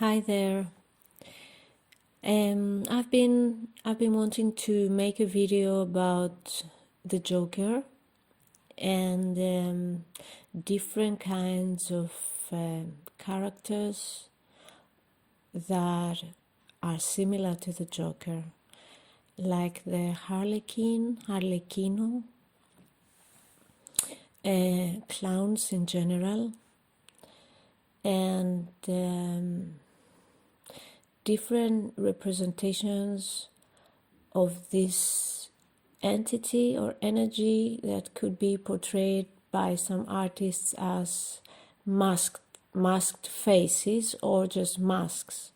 Hi there. I've been wanting to make a video about the Joker and different kinds of characters that are similar to the Joker, like the Harlequin, Arlecchino, clowns in general, and different representations of this entity or energy that could be portrayed by some artists as masked faces or just masks.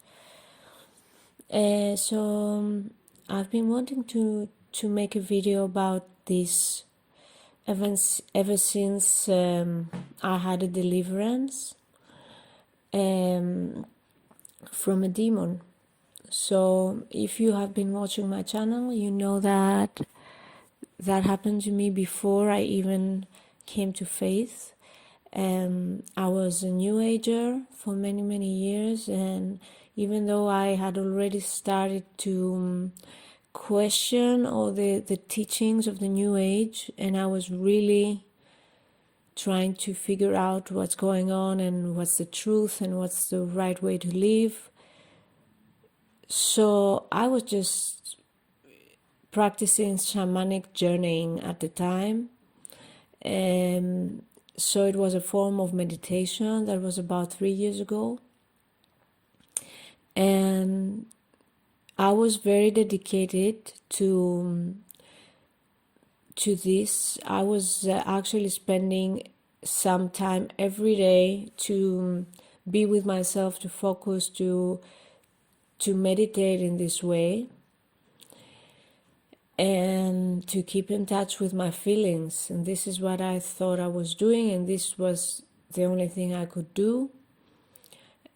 So I've been wanting to make a video about this ever since I had a deliverance from a demon. So if you have been watching my channel, you know that happened to me before I even came to faith. I was a New Ager for many years, and even though I had already started to question all the teachings of the New Age, and I was really trying to figure out what's going on and what's the truth and what's the right way to live. So I was just practicing shamanic journeying at the time. So it was a form of meditation that was about 3 years ago. And I was very dedicated to this. I was actually spending some time every day to be with myself, to focus, to meditate in this way, and to keep in touch with my feelings. And this is what I thought I was doing, and this was the only thing I could do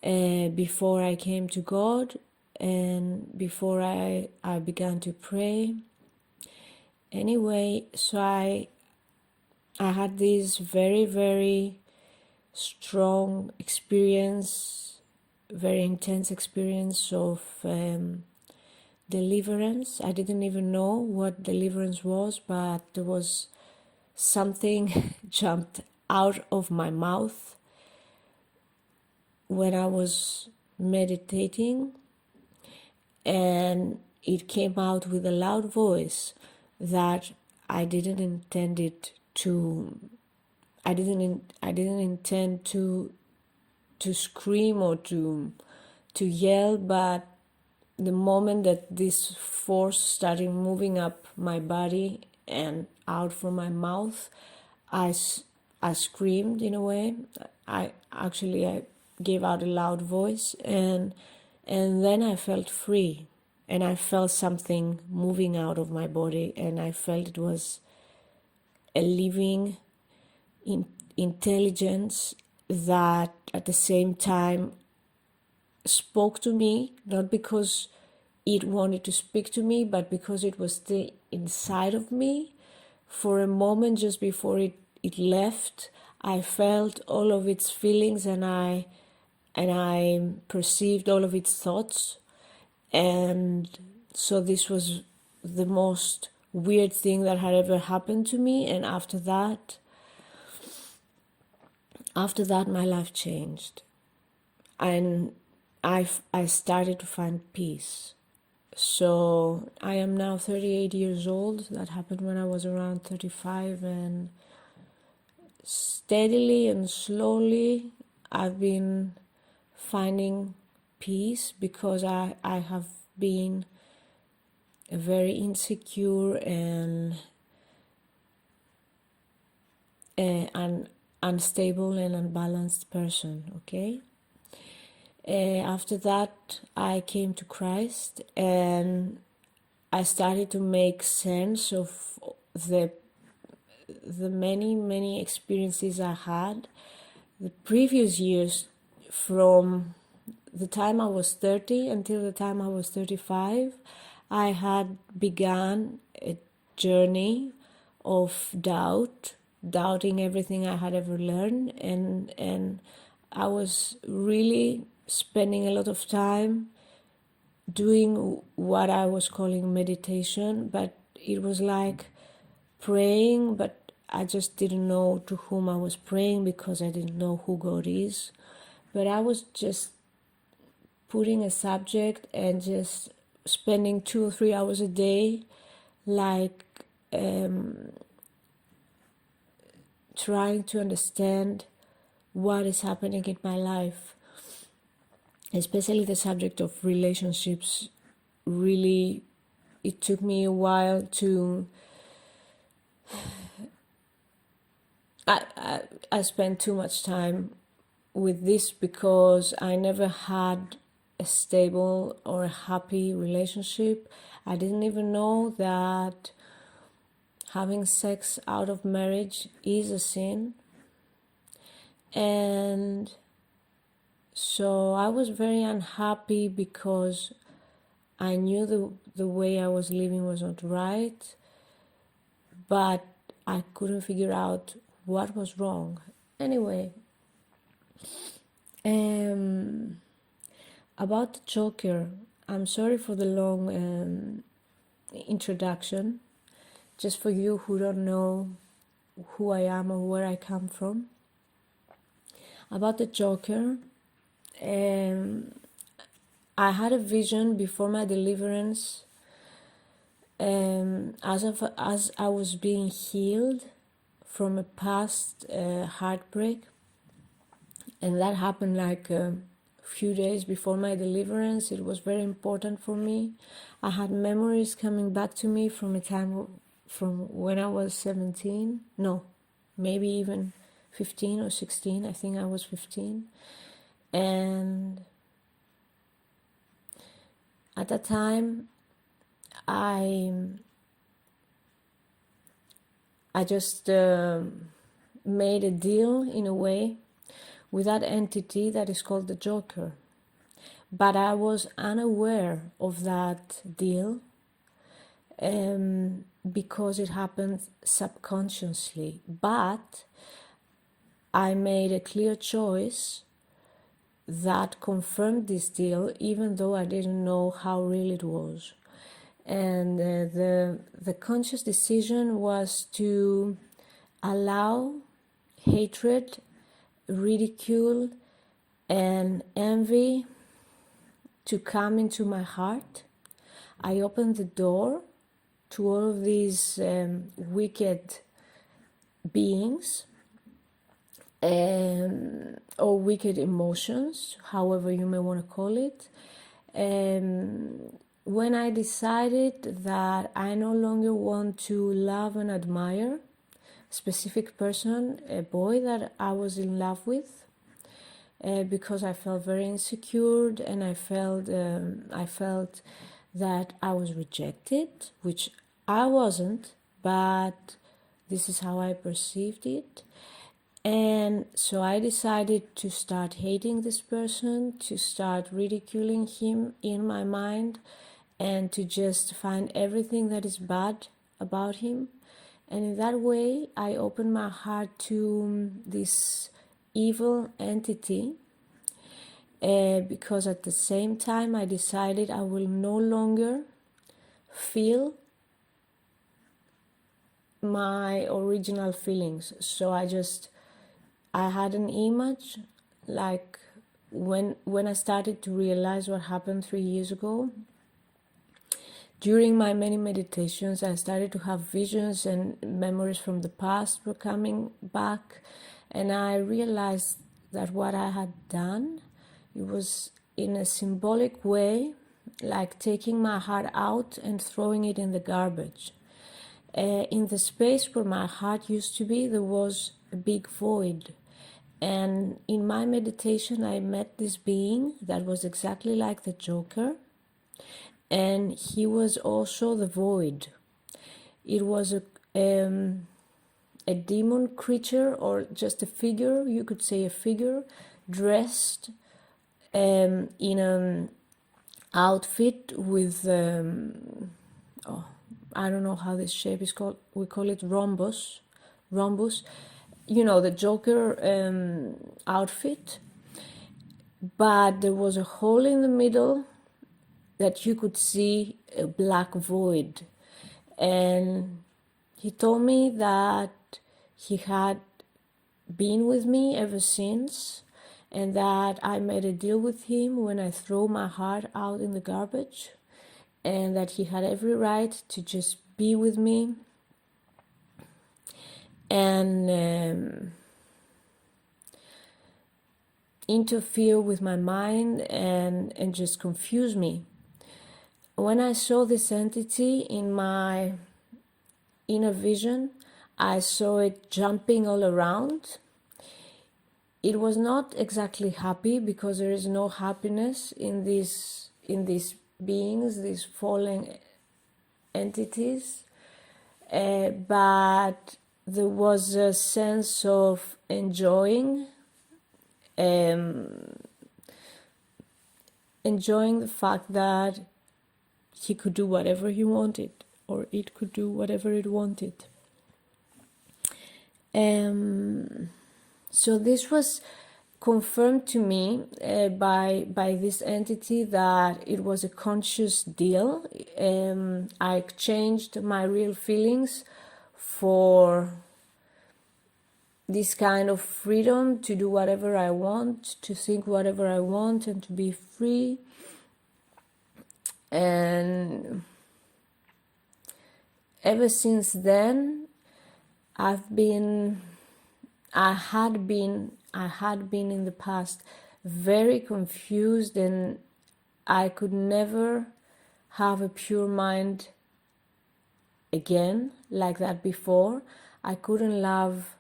before I came to God and before I began to pray. Anyway, so I had this very strong experience, very intense experience of deliverance. I didn't even know what deliverance was, but there was something jumped out of my mouth when I was meditating, and it came out with a loud voice that I didn't intend to scream or to yell, but the moment that this force started moving up my body and out from my mouth, I screamed in a way. I gave out a loud voice, and then I felt free. And I felt something moving out of my body, and I felt it was a living intelligence that at the same time spoke to me, not because it wanted to speak to me, but because it was still inside of me. For a moment, just before it left, I felt all of its feelings, and I perceived all of its thoughts. And so this was the most weird thing that had ever happened to me. And after that my life changed, and I started to find peace. So I am now 38 years old. That happened when I was around 35, and steadily and slowly I've been finding peace, because I have been a very insecure and an unstable and unbalanced person. Okay. After that, I came to Christ, and I started to make sense of the many experiences I had the previous years, from the time I was 30 until the time I was 35. I had begun a journey of doubting everything I had ever learned, and I was really spending a lot of time doing what I was calling meditation, but it was like praying, but I just didn't know to whom I was praying because I didn't know who God is. But I was just putting a subject and just spending 2 or 3 hours a day, like trying to understand what is happening in my life, especially the subject of relationships. Really, it took me a while to I spent too much time with this because I never had a stable or a happy relationship. I didn't even know that having sex out of marriage is a sin. And so I was very unhappy because I knew the way I was living was not right, but I couldn't figure out what was wrong. Anyway, about the Joker, I'm sorry for the long introduction. Just for you who don't know who I am or where I come from. About the Joker, I had a vision before my deliverance as I was being healed from a past heartbreak, and that happened like a few days before my deliverance. It was very important for me. I had memories coming back to me from a time from when I was 17, no, maybe even 15 or 16, I think I was 15, and at that time I just made a deal in a way with that entity that is called the Joker, but I was unaware of that deal because it happened subconsciously. But I made a clear choice that confirmed this deal, even though I didn't know how real it was. And the conscious decision was to allow hatred, ridicule, and envy to come into my heart. I opened the door to all of these wicked beings or wicked emotions, however you may want to call it. When I decided that I no longer want to love and admire a specific person, a boy that I was in love with, because I felt very insecure and I felt that I was rejected, which I wasn't, but this is how I perceived it. And so I decided to start hating this person, to start ridiculing him in my mind, and to just find everything that is bad about him. And in that way, I opened my heart to this evil entity, because at the same time I decided I will no longer feel my original feelings. So I had an image, like when I started to realize what happened 3 years ago. During my many meditations, I started to have visions and memories from the past were coming back, and I realized that what I had done, it was in a symbolic way, like taking my heart out and throwing it in the garbage. In the space where my heart used to be, there was a big void. And in my meditation, I met this being that was exactly like the Joker. And he was also the void. It was a demon creature, or just a figure, you could say a figure, dressed in an outfit with, I don't know how this shape is called, we call it rhombus, you know, the Joker outfit. but there was a hole in the middle that you could see a black void. And he told me that he had been with me ever since, and that I made a deal with him when I threw my heart out in the garbage, and that he had every right to just be with me and interfere with my mind and just confuse me. When I saw this entity in my inner vision, I saw it jumping all around. It was not exactly happy, because there is no happiness in these beings, these fallen entities, but there was a sense of enjoying the fact that he could do whatever he wanted, or it could do whatever it wanted. So this was confirmed to me by this entity that it was a conscious deal. I exchanged my real feelings for this kind of freedom to do whatever I want, to think whatever I want, and to be free. And ever since then, I had been in the past very confused, and I could never have a pure mind again like that before. I couldn't love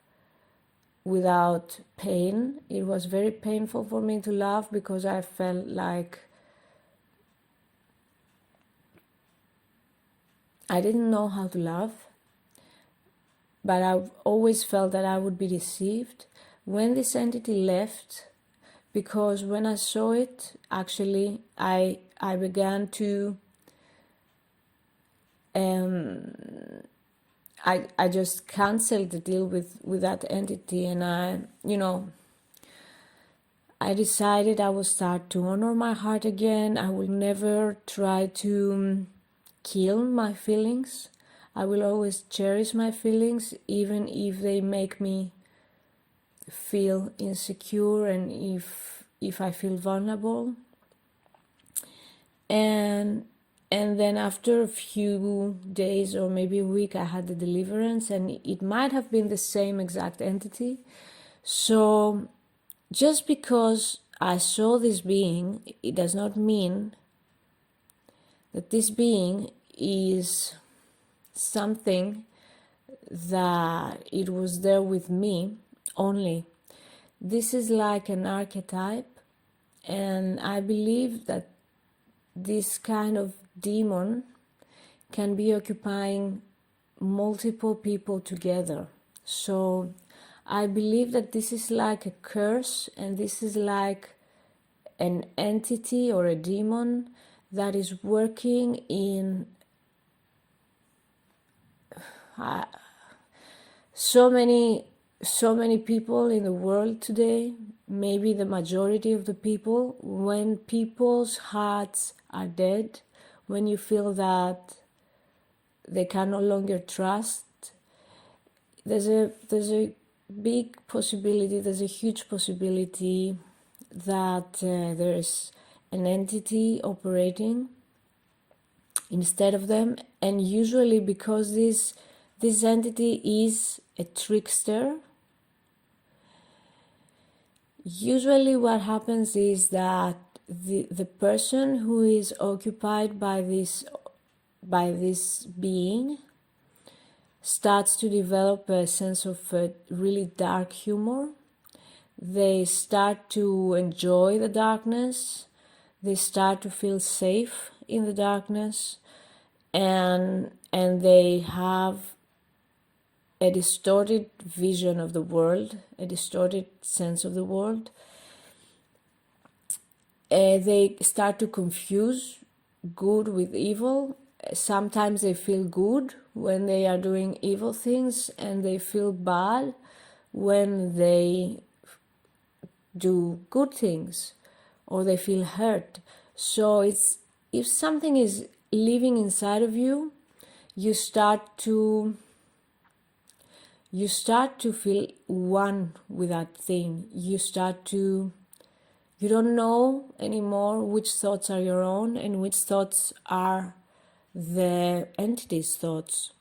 without pain. It was very painful for me to love, because I felt like I didn't know how to love, but I always felt that I would be deceived. When this entity left, because when I saw it, actually, I began to, I just canceled the deal with that entity, and I decided I will start to honor my heart again. I will never try to kill my feelings. I will always cherish my feelings, even if they make me feel insecure and if I feel vulnerable. And then after a few days or maybe a week, I had the deliverance, and it might have been the same exact entity. So just because I saw this being, it does not mean that this being is something that it was there with me only. This is like an archetype, and I believe that this kind of demon can be occupying multiple people together. So I believe that this is like a curse, and this is like an entity or a demon that is working in so many people in the world today. Maybe the majority of the people, when people's hearts are dead, when you feel that they can no longer trust, there's a big possibility, there's a huge possibility that there is an entity operating instead of them. And usually, because this entity is a trickster, usually what happens is that the person who is occupied by this being starts to develop a sense of really dark humor. They start to enjoy the darkness. They start to feel safe in the darkness, and they have a distorted vision of the world, a distorted sense of the world. They start to confuse good with evil. Sometimes they feel good when they are doing evil things, and they feel bad when they do good things. or they feel hurt. So it's, if something is living inside of you, you start to feel one with that thing. You don't know anymore which thoughts are your own and which thoughts are the entity's thoughts.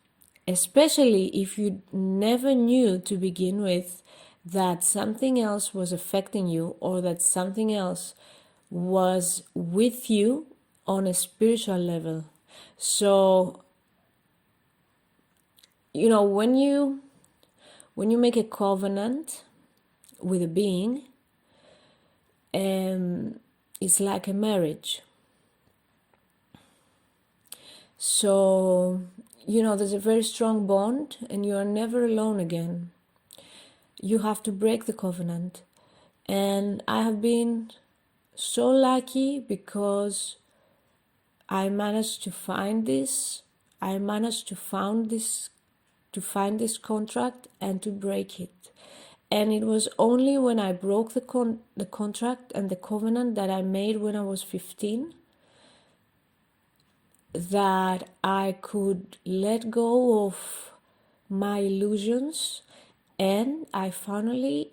Especially if you never knew to begin with that something else was affecting you, or that something else was with you on a spiritual level. So, when you make a covenant with a being, it's like a marriage. So, there's a very strong bond, and you are never alone again. You have to break the covenant. And I have been so lucky because I managed to find this. I managed to find this contract and to break it. And it was only when I broke the contract and the covenant that I made when I was 15 that I could let go of my illusions, and I finally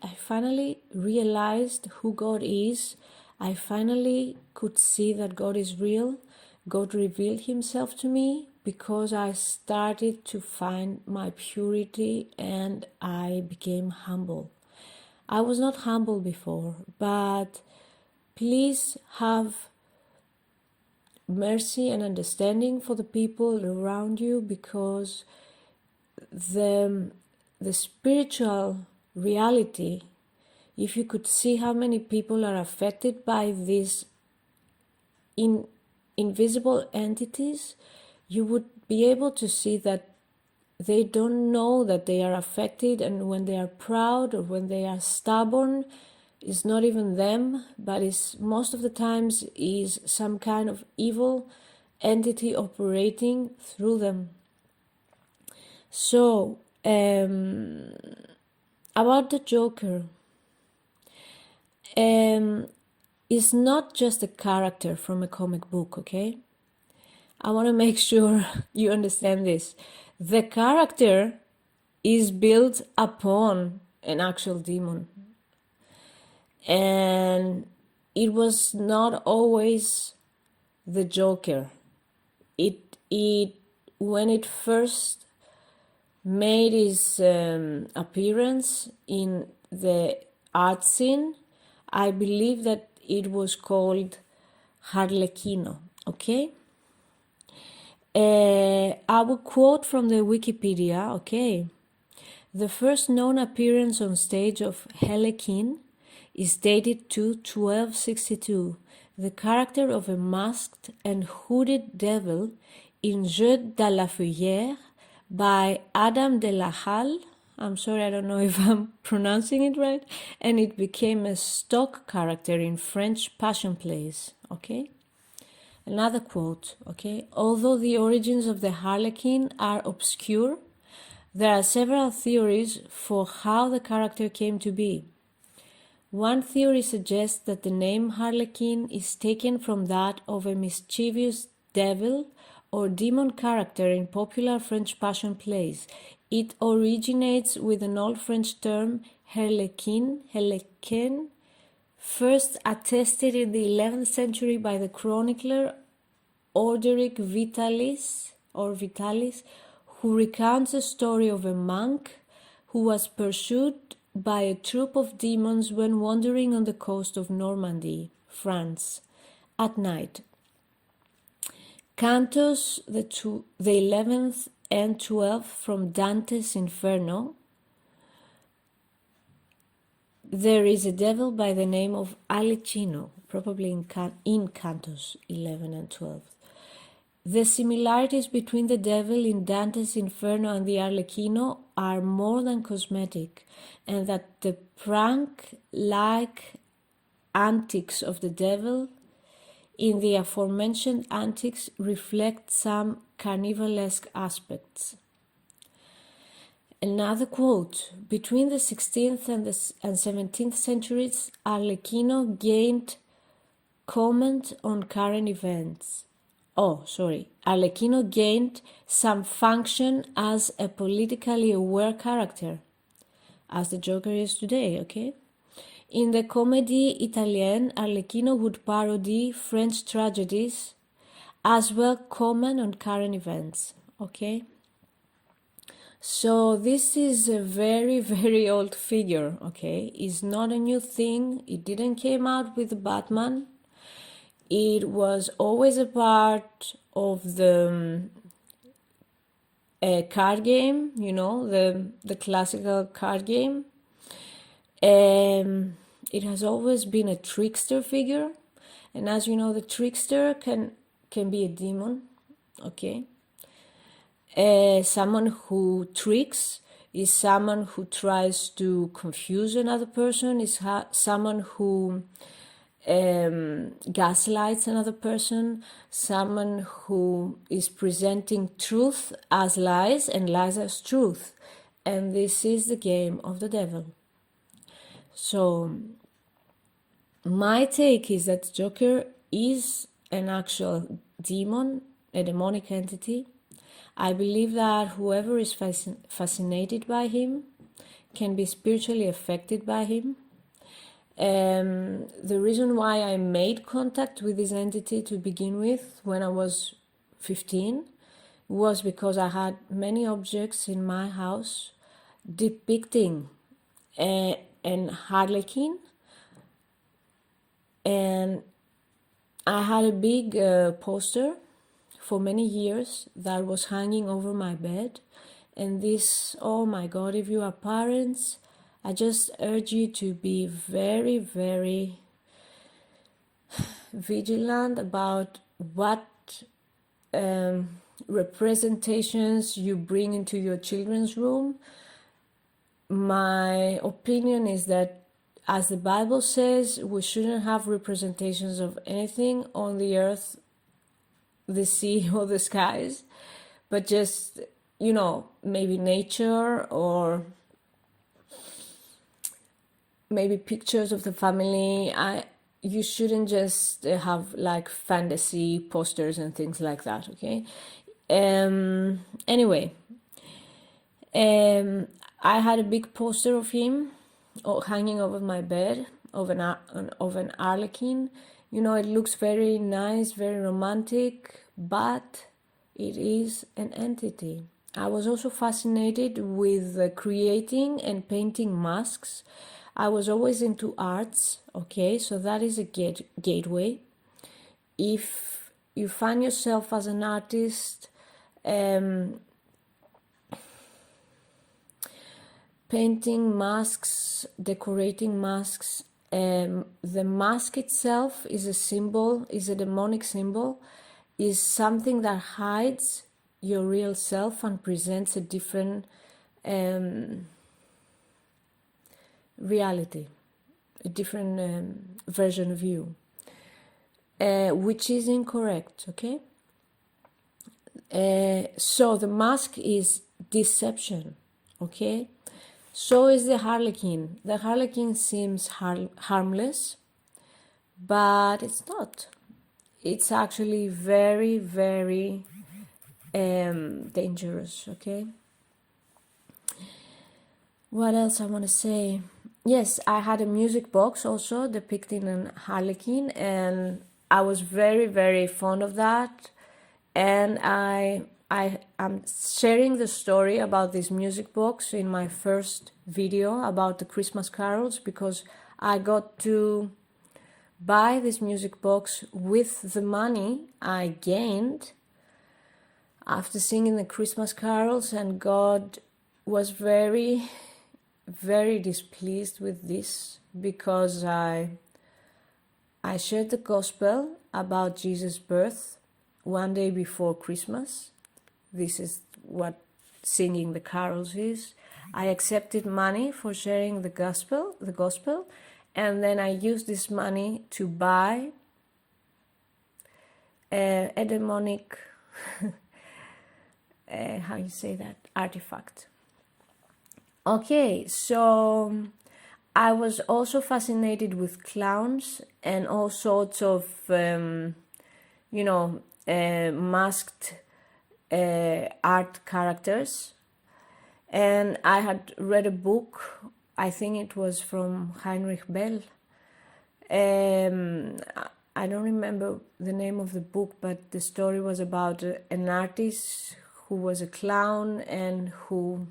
realized who God is. I finally could see that God is real. God revealed himself to me because I started to find my purity and I became humble. I was not humble before, but please have mercy and understanding for the people around you, because the spiritual reality, if you could see how many people are affected by these invisible entities, you would be able to see that they don't know that they are affected, and when they are proud or when they are stubborn, it's not even them, but it's most of the times is some kind of evil entity operating through them. So, about the Joker, it's not just a character from a comic book, okay? I want to make sure you understand this. The character is built upon an actual demon. And it was not always the Joker. When it first made its appearance in the art scene, I believe that it was called Harlequino, okay? I will quote from the Wikipedia, okay? The first known appearance on stage of Hellequin is dated to 1262, the character of a masked and hooded devil in Jeu de la Feuillière by Adam de la Halle. I'm sorry, I don't know if I'm pronouncing it right. And it became a stock character in French passion plays, okay? Another quote, okay? Although the origins of the Harlequin are obscure, there are several theories for how the character came to be. One theory suggests that the name Harlequin is taken from that of a mischievous devil or demon character in popular French passion plays. It originates with an Old French term herlequin, first attested in the 11th century by the chronicler Orderic Vitalis, who recounts the story of a monk who was pursued by a troop of demons when wandering on the coast of Normandy, France, at night. Cantos the 11th and 12th from Dante's Inferno. There is a devil by the name of Alichino, probably in Cantos 11 and 12. The similarities between the devil in Dante's Inferno and the Arlecchino are more than cosmetic, and that the prank-like antics of the devil in the aforementioned antics reflect some carnivalesque aspects. Another quote, between the 16th and 17th centuries, Arlecchino gained comment on current events. Oh, sorry. Arlecchino gained some function as a politically aware character, as the Joker is today, okay? In the Comèdie Italienne, Arlecchino would parody French tragedies, as well comment on current events, okay? So this is a very, very old figure, okay? It's not a new thing. It didn't came out with Batman. It was always a part of the card game, you know, the classical card game. It has always been a trickster figure, and as you know, the trickster can be a demon, okay? Someone who tricks is someone who tries to confuse another person, is someone who gaslights another person, someone who is presenting truth as lies and lies as truth. And this is the game of the devil. So my take is that Joker is an actual demon, a demonic entity. I believe that whoever is fascinated by him can be spiritually affected by him. The reason why I made contact with this entity to begin with when I was 15 was because I had many objects in my house depicting an harlequin, and I had a big poster for many years that was hanging over my bed. And this, oh my God, if you are parents, I just urge you to be very, very vigilant about what representations you bring into your children's room. My opinion is that, as the Bible says, we shouldn't have representations of anything on the earth, the sea, or the skies, but just, you know, maybe nature, or maybe pictures of the family. You shouldn't just have like fantasy posters and things like that, okay? Anyway, I had a big poster of him hanging over my bed of an Arlecchin. You know, it looks very nice, very romantic, but it is an entity. I was also fascinated with creating and painting masks. I was always into arts, okay, so that is a gateway. If you find yourself as an artist, painting masks, decorating masks, the mask itself is a symbol, is a demonic symbol, is something that hides your real self and presents a different reality, a different version of you, which is incorrect, okay? So the mask is deception, okay? So is the harlequin. The harlequin seems harmless, but it's not. It's actually very, very dangerous, okay? What else I want to say? Yes, I had a music box also depicting an harlequin, and I was very, very fond of that. And I'm sharing the story about this music box in my first video about the Christmas carols, because I got to buy this music box with the money I gained after singing the Christmas carols, and God was very, very displeased with this, because I shared the gospel about Jesus' birth one day before Christmas. This is what singing the carols is. I accepted money for sharing the gospel, and then I used this money to buy a demonic, artifact. Okay, so I was also fascinated with clowns and all sorts of, masked art characters. And I had read a book, I think it was from Heinrich Bell. I don't remember the name of the book, but the story was about an artist who was a clown and who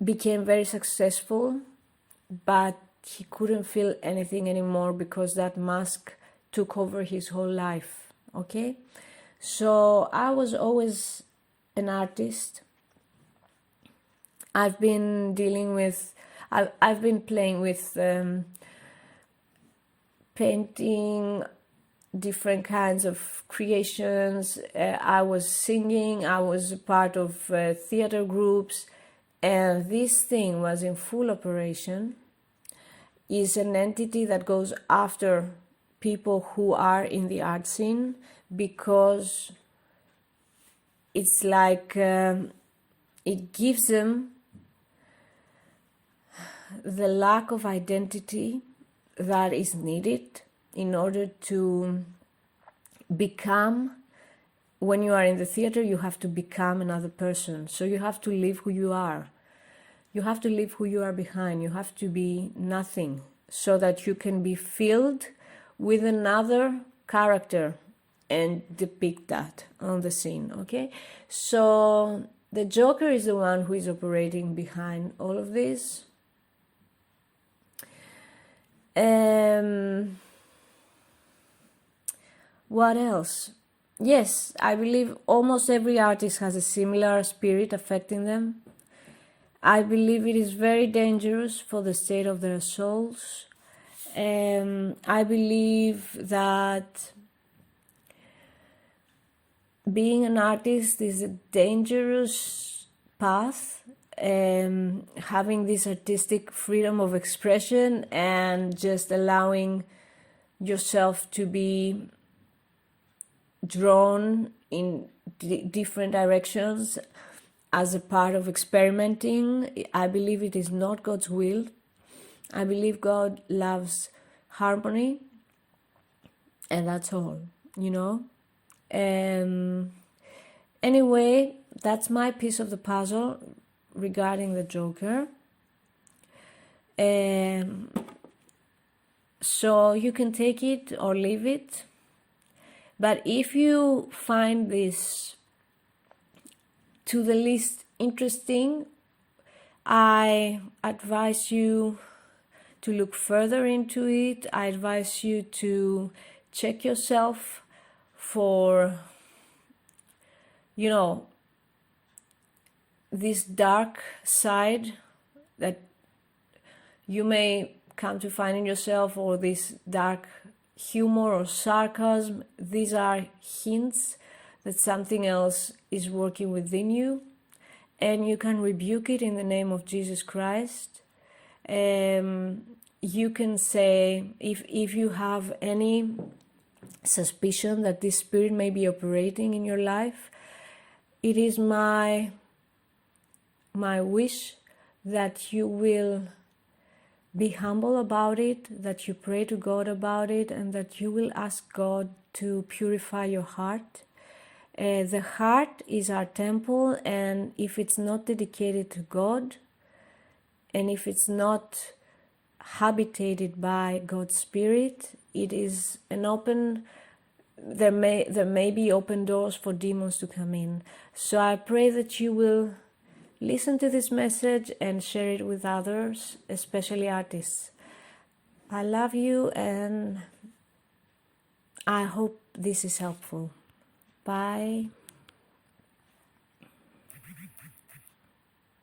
became very successful, but he couldn't feel anything anymore because that mask took over his whole life. Okay, so I was always an artist. I've been playing with painting, different kinds of creations. I was singing, I was a part of theater groups, and this thing was in full operation. Is an entity that goes after people who are in the art scene, because it's like it gives them the lack of identity that is needed in order to become. When you are in the theater, you have to become another person. So you have to live who you are. You have to leave who you are behind. You have to be nothing so that you can be filled with another character and depict that on the scene, okay? So the Joker is the one who is operating behind all of this. What else? Yes, I believe almost every artist has a similar spirit affecting them. I believe it is very dangerous for the state of their souls. I believe that being an artist is a dangerous path. Having this artistic freedom of expression and just allowing yourself to be drawn in different directions as a part of experimenting, I believe it is not God's will. I believe God loves harmony, and that's all, Anyway, that's my piece of the puzzle regarding the Joker. So you can take it or leave it. But if you find this to the least interesting, I advise you to look further into it. I advise you to check yourself for, this dark side that you may come to find in yourself, or this dark humor or sarcasm. These are hints that something else is working within you, and you can rebuke it in the name of Jesus Christ. You can say, if you have any suspicion that this spirit may be operating in your life, it is my wish that you will be humble about it, that you pray to God about it, and that you will ask God to purify your heart. The heart is our temple, and if it's not dedicated to God, and if it's not habitated by God's Spirit, it is an open, there may be open doors for demons to come in. So I pray that you will listen to this message and share it with others, especially artists. I love you, and I hope this is helpful. Bye.